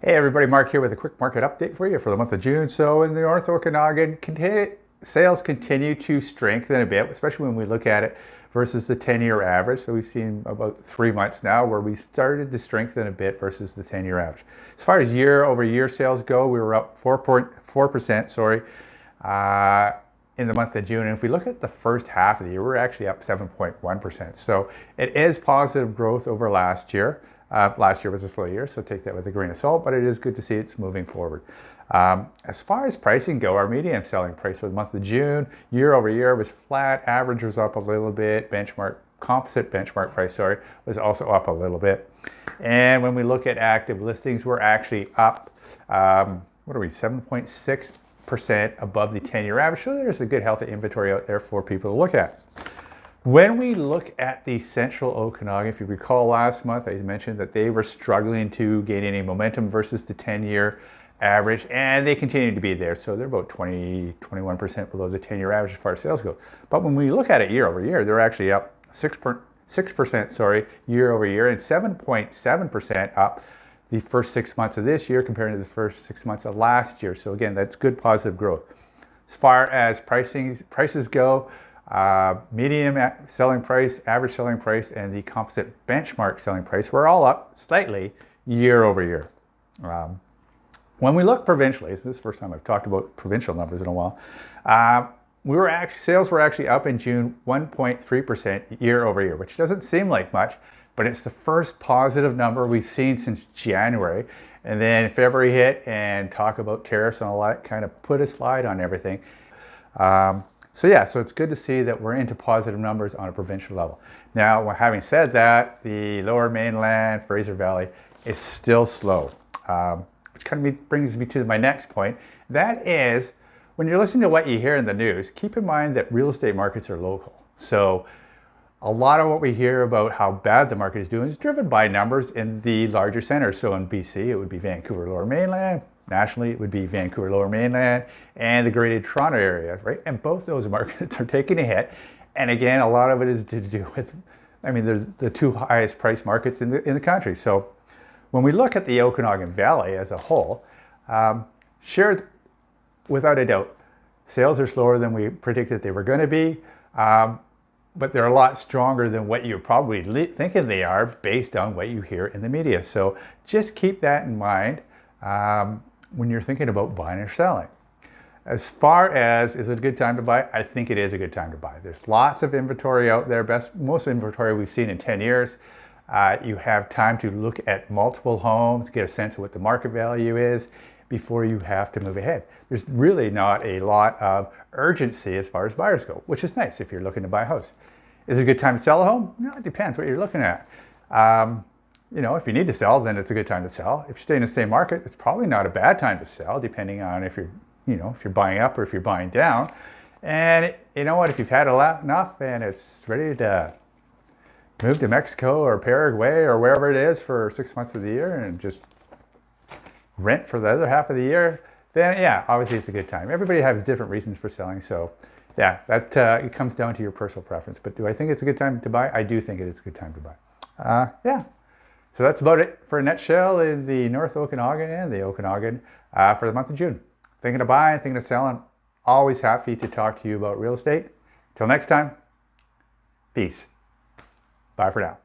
Hey everybody, Mark here with a quick market update for you for the month of June. So in the North Okanagan, sales continue to strengthen a bit, especially when we look at it versus the 10-year average. So we've seen about 3 months now where we started to strengthen a bit versus the 10-year average. As far as year-over-year sales go, we were up 4.4%, in the month of June. And if we look at the first half of the year, we're actually up 7.1%. So it is positive growth over last year. Last year was a slow year, so take that with a grain of salt, but it is good to see it's moving forward. As far as pricing go, our medium selling price for the month of June, year over year, was flat. Average was up a little bit. Composite benchmark price, was also up a little bit. And when we look at active listings, we're actually up, 7.6% above the 10-year average. So there's a good healthy inventory out there for people to look at. When we look at the central Okanagan, if you recall last month, I mentioned that they were struggling to gain any momentum versus the 10-year average, and they continue to be there. So they're about 21% below the 10-year average as far as sales go. But when we look at it year over year, they're actually up 6%, year over year, and 7.7% up the first 6 months of this year compared to the first 6 months of last year. So again, that's good positive growth. As far as prices go, medium selling price, average selling price, and the composite benchmark selling price were all up slightly year over year. When we look provincially, this is the first time I've talked about provincial numbers in a while, sales were actually up in June 1.3% year over year, which doesn't seem like much, but it's the first positive number we've seen since January. And then February hit, and talk about tariffs and all that kind of put a slide on everything. So it's good to see that we're into positive numbers on a provincial level. Now, having said that, the Lower Mainland, Fraser Valley is still slow, which kind of brings me to my next point. That is, when you're listening to what you hear in the news, keep in mind that real estate markets are local. So a lot of what we hear about how bad the market is doing is driven by numbers in the larger centers. So in BC, it would be Vancouver, Lower Mainland. Nationally, it would be Vancouver, Lower Mainland, and the Greater Toronto area, right? And both those markets are taking a hit. And again, a lot of it is to do with, they're the two highest price markets in the country. So when we look at the Okanagan Valley as a whole, sure, without a doubt, sales are slower than we predicted they were going to be, but they're a lot stronger than what you're probably thinking they are based on what you hear in the media. So just keep that in mind when you're thinking about buying or selling. As far as, is it a good time to buy? I think it is a good time to buy. There's lots of inventory out there, most inventory we've seen in 10 years. You have time to look at multiple homes, get a sense of what the market value is before you have to move ahead. There's really not a lot of urgency as far as buyers go, which is nice if you're looking to buy a house. Is it a good time to sell a home? No, it depends what you're looking at. If you need to sell, then it's a good time to sell. If you stay in the same market, it's probably not a bad time to sell, depending on if you're buying up or if you're buying down. And if you've had enough and it's ready to move to Mexico or Paraguay or wherever it is for 6 months of the year and just rent for the other half of the year, then obviously it's a good time. Everybody has different reasons for selling. So it comes down to your personal preference. But do I think it's a good time to buy? I do think it is a good time to buy. So that's about it for a nutshell in the North Okanagan and the Okanagan for the month of June. Thinking of buying, thinking of selling, always happy to talk to you about real estate. Till next time, peace. Bye for now.